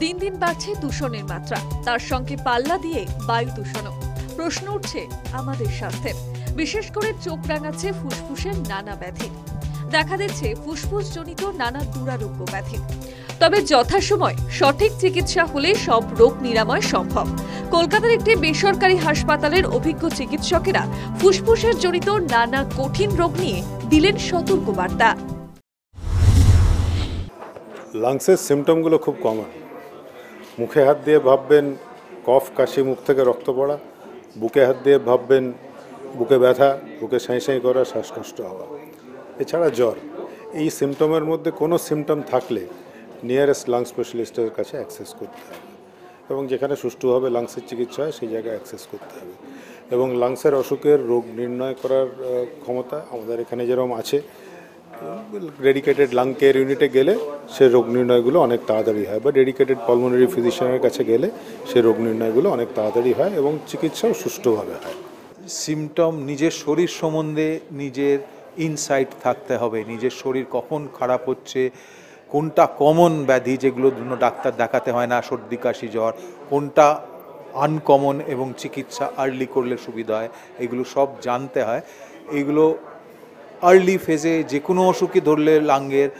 দিন দিন বাড়ছে দূষণের মাত্রা, তার সঙ্গে পাল্লা দিয়ে বায়ু দূষণও। প্রশ্ন উঠছে আমাদের স্বাস্থ্যের, বিশেষ করে চোখ রাঙাচ্ছে ফুসফুসের নানা ব্যাধি। দেখা দিচ্ছে ফুসফুসজনিত নানা দুরারোগ্য ব্যাধি। তবে যথাসময় সঠিক চিকিৎসা হলে সব রোগ নিরাময় সম্ভব। কলকাতার একটি বেসরকারি হাসপাতালের অভিজ্ঞ চিকিৎসকেরা ফুসফুসের জনিত নানা কঠিন রোগ নিয়ে দিলেন সতর্কবার্তা। লাংসের সিমটমগুলো খুব কমন। মুখে হাত দিয়ে ভাববেন কফ, কাশি, মুখ থেকে রক্ত পড়া। বুকে হাত দিয়ে ভাববেন বুকে ব্যথা, বুকে সাঁই সাঁই করা, শ্বাসকষ্ট হওয়া। এছাড়া জ্বর। এই সিমটমের মধ্যে কোনো সিমটম থাকলে নিয়ারেস্ট লাং স্পেশালিস্টের কাছে অ্যাক্সেস করতে হবে এবং যেখানে সুষ্ঠুভাবে লাংসের চিকিৎসা হয় সেই জায়গায় অ্যাক্সেস করতে হবে। এবং লাংসের অসুখের রোগ নির্ণয় করার ক্ষমতা আমাদের এখানে যেরকম আছে, ডেডিকেটেড লাং কেয়ার ইউনিটে গেলে সে রোগ নির্ণয়গুলো অনেক তাড়াতাড়ি হয়, বা ডেডিকেটেড পালমোনারি ফিজিশিয়ানের কাছে গেলে সে রোগ নির্ণয়গুলো অনেক তাড়াতাড়ি হয় এবং চিকিৎসাও সুষ্ঠুভাবে হয়। সিমটম নিজের শরীর সম্বন্ধে নিজের ইনসাইট থাকতে হবে। নিজের শরীর কখন খারাপ হচ্ছে, কোনটা কমন ব্যাধি যেগুলো ডাক্তার দেখাতে হয় না, সর্দি কাশি জ্বর, কোনটা আনকমন এবং চিকিৎসা আর্লি করলে সুবিধা হয়, এগুলো সব জানতে হয়। এইগুলো আর্লি ফেজে যে কোনো অসুখই ধরলে লাঙ্গের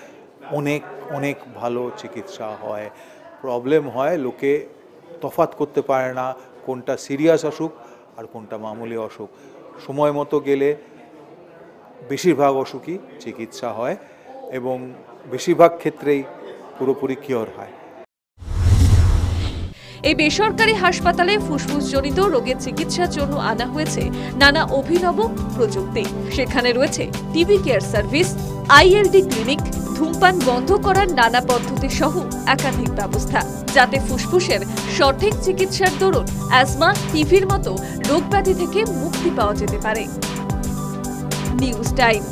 অনেক অনেক ভালো চিকিৎসা হয়। প্রবলেম হয় লোকে তফাৎ করতে পারে না কোনটা সিরিয়াস অসুখ আর কোনটা মামুলি অসুখ। সময় মতো গেলে বেশিরভাগ অসুখই চিকিৎসা হয় এবং বেশিরভাগ ক্ষেত্রেই পুরোপুরি কিওর হয়। এই বেসরকারি হাসপাতালে ফুসফুসজনিত রোগের চিকিৎসার জন্য আনা হয়েছে নানা অভিনব প্রযুক্তি। সেখানে রয়েছে TB care service, ILD clinic, ধূমপান বন্ধ করার নানা পদ্ধতি সহ একাধিক ব্যবস্থা, যাতে ফুসফুসের সঠিক চিকিৎসার দরুন অ্যাজমা, টিভির মতো রোগ ব্যাধি থেকে মুক্তি পাওয়া যেতে পারে। News time.